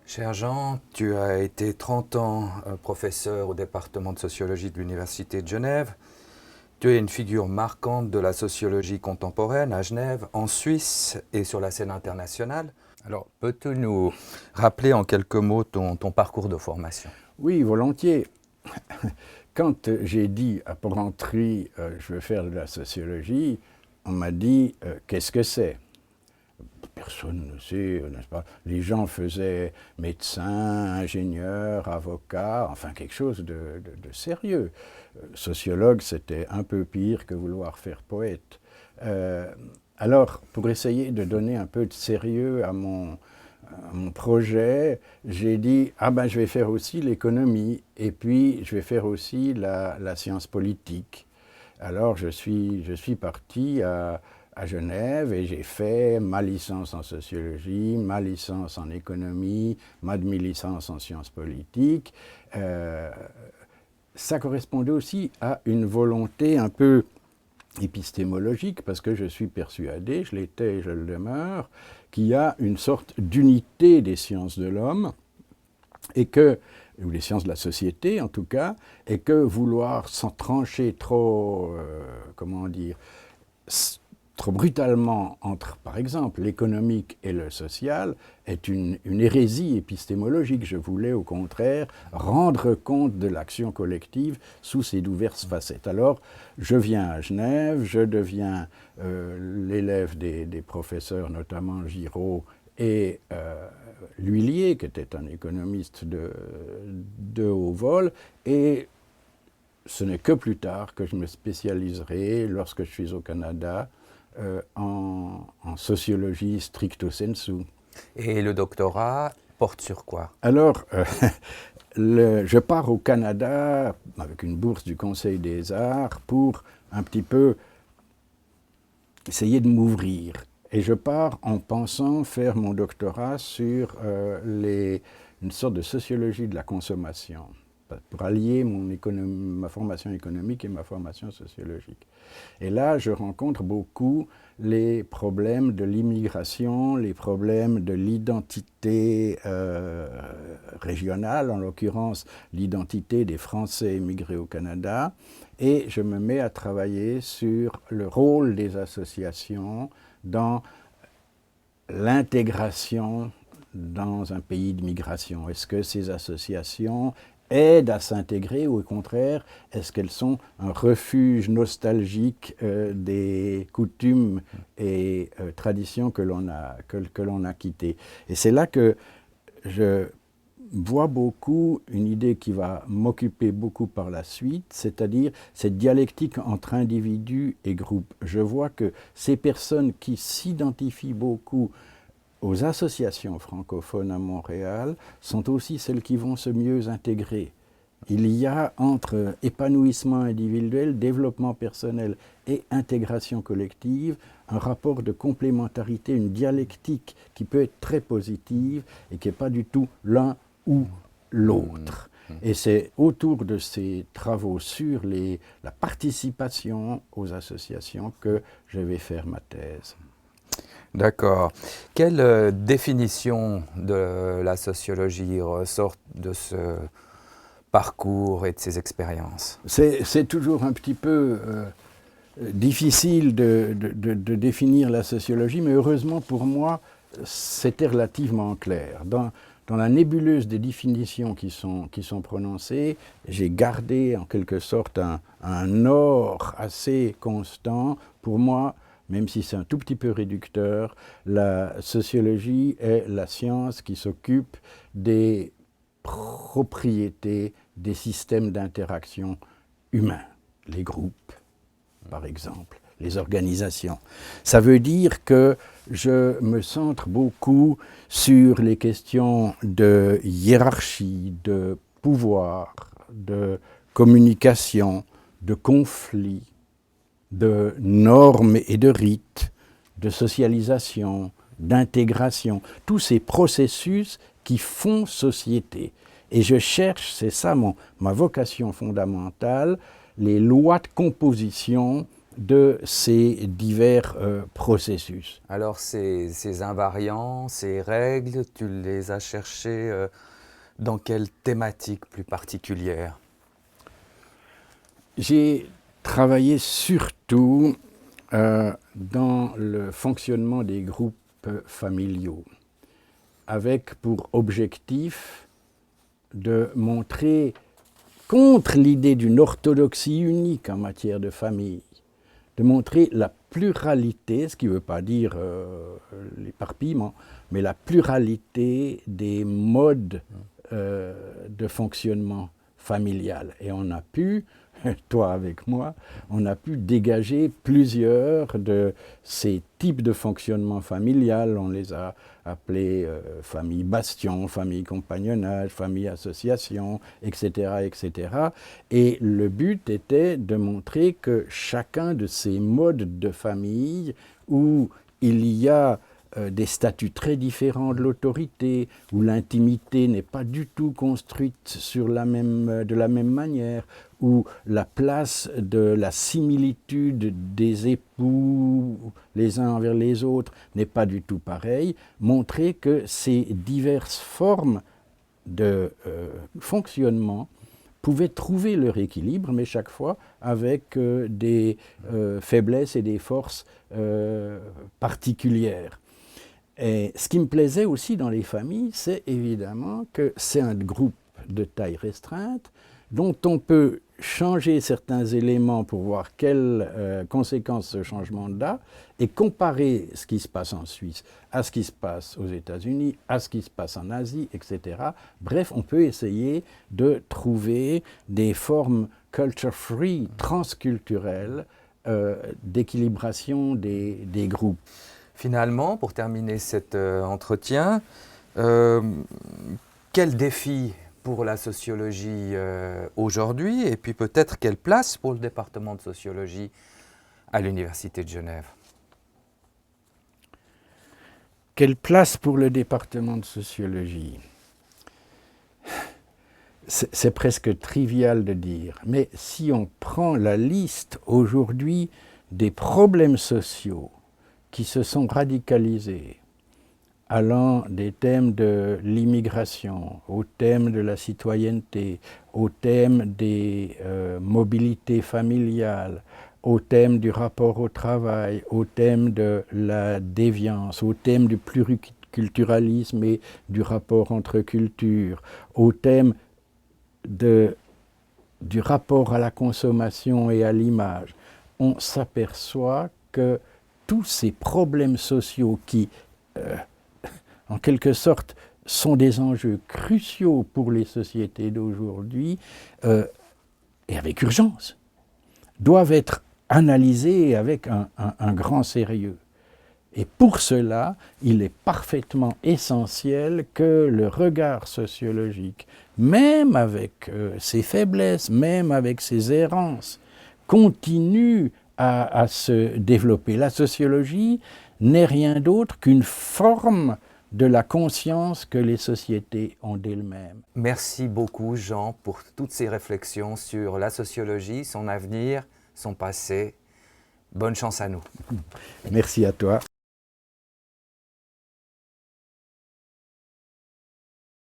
Cher Jean, tu as été 30 ans professeur au département de sociologie de l'Université de Genève. Tu es une figure marquante de la sociologie contemporaine à Genève, en Suisse et sur la scène internationale. Alors, peux-tu nous rappeler en quelques mots ton parcours de formation? Oui, volontiers. Quand j'ai dit à Porrentruy je veux faire de la sociologie, on m'a dit qu'est-ce que c'est? Personne ne sait, n'est-ce pas? Les gens faisaient médecin, ingénieur, avocat, enfin quelque chose de sérieux. Sociologue, c'était un peu pire que vouloir faire poète. Alors, pour essayer de donner un peu de sérieux à mon projet, j'ai dit « Ah ben, je vais faire aussi l'économie et puis je vais faire aussi la science politique ». Alors, je suis parti à Genève et j'ai fait ma licence en sociologie, ma licence en économie, ma demi-licence en sciences politiques. Ça correspondait aussi à une volonté un peu épistémologique, parce que je suis persuadé, je l'étais et je le demeure, qu'il y a une sorte d'unité des sciences de l'homme, et que, ou les sciences de la société en tout cas, et que vouloir s'en trancher trop, comment dire, trop brutalement entre, par exemple, l'économique et le social, est une hérésie épistémologique. Je voulais, au contraire, rendre compte de l'action collective sous ses diverses facettes. Alors, je viens à Genève, je deviens l'élève des professeurs, notamment Giraud et L'Huillier, qui était un économiste de haut vol, et ce n'est que plus tard que je me spécialiserai, lorsque je suis au Canada, en sociologie stricto sensu. Et le doctorat porte sur quoi? Alors, je pars au Canada avec une bourse du Conseil des Arts pour un petit peu essayer de m'ouvrir. Et je pars en pensant faire mon doctorat sur une sorte de sociologie de la consommation, pour allier ma formation économique et ma formation sociologique. Et là, je rencontre beaucoup les problèmes de l'immigration, les problèmes de l'identité régionale, en l'occurrence l'identité des Français émigrés au Canada, et je me mets à travailler sur le rôle des associations dans l'intégration dans un pays de migration. Est-ce que ces associations aident à s'intégrer ou au contraire, est-ce qu'elles sont un refuge nostalgique des coutumes et traditions que l'on a quittées? Et c'est là que je vois beaucoup une idée qui va m'occuper beaucoup par la suite, c'est-à-dire cette dialectique entre individus et groupes. Je vois que ces personnes qui s'identifient beaucoup aux associations francophones à Montréal sont aussi celles qui vont se mieux intégrer. Il y a entre épanouissement individuel, développement personnel et intégration collective un rapport de complémentarité, une dialectique qui peut être très positive et qui n'est pas du tout l'un ou l'autre. Et c'est autour de ces travaux sur la participation aux associations que je vais faire ma thèse. D'accord. Quelle définition de la sociologie ressort de ce parcours et de ces expériences? C'est toujours un petit peu difficile de définir la sociologie, mais heureusement pour moi, c'était relativement clair. Dans la nébuleuse des définitions qui sont prononcées, j'ai gardé en quelque sorte un ordre assez constant. Pour moi, même si c'est un tout petit peu réducteur, la sociologie est la science qui s'occupe des propriétés des systèmes d'interaction humains, les groupes, par exemple, les organisations. Ça veut dire que je me centre beaucoup sur les questions de hiérarchie, de pouvoir, de communication, de conflit, de normes et de rites, de socialisation, d'intégration, tous ces processus qui font société. Et je cherche, c'est ça ma vocation fondamentale, les lois de composition de ces divers processus. Alors ces invariants, ces règles, tu les as cherchées dans quelle thématique plus particulière? J'ai travaillé surtout dans le fonctionnement des groupes familiaux, avec pour objectif de montrer, contre l'idée d'une orthodoxie unique en matière de famille, de montrer la pluralité, ce qui ne veut pas dire l'éparpillement, mais la pluralité des modes de fonctionnement familial. Et on a pu, toi avec moi, on a pu dégager plusieurs de ces types de fonctionnement familial. On les a appelés famille bastion, famille compagnonnage, famille association, etc., etc. Et le but était de montrer que chacun de ces modes de famille où il y a des statuts très différents de l'autorité, où l'intimité n'est pas du tout construite de la même manière, où la place de la similitude des époux les uns envers les autres n'est pas du tout pareille, montrer que ces diverses formes de fonctionnement pouvaient trouver leur équilibre, mais chaque fois avec des faiblesses et des forces particulières. Et ce qui me plaisait aussi dans les familles, c'est évidemment que c'est un groupe de taille restreinte dont on peut changer certains éléments pour voir quelles conséquences ce changement a et comparer ce qui se passe en Suisse à ce qui se passe aux États-Unis, à ce qui se passe en Asie, etc. Bref, on peut essayer de trouver des formes culture-free, transculturelles, d'équilibration des groupes. Finalement, pour terminer cet entretien, quel défi pour la sociologie aujourd'hui, et puis peut-être quelle place pour le département de sociologie à l'Université de Genève? Quelle place pour le département de sociologie? C'est presque trivial de dire, mais si on prend la liste aujourd'hui des problèmes sociaux qui se sont radicalisés, allant des thèmes de l'immigration, au thème de la citoyenneté, au thème des mobilités familiales, au thème du rapport au travail, au thème de la déviance, au thème du pluriculturalisme et du rapport entre cultures, au thème du rapport à la consommation et à l'image, on s'aperçoit que tous ces problèmes sociaux qui, en quelque sorte, sont des enjeux cruciaux pour les sociétés d'aujourd'hui, et avec urgence, doivent être analysés avec un grand sérieux. Et pour cela, il est parfaitement essentiel que le regard sociologique, même avec ses faiblesses, même avec ses errances, continue à se développer. La sociologie n'est rien d'autre qu'une forme de la conscience que les sociétés ont d'elles-mêmes. Merci beaucoup Jean pour toutes ces réflexions sur la sociologie, son avenir, son passé. Bonne chance à nous. Merci à toi.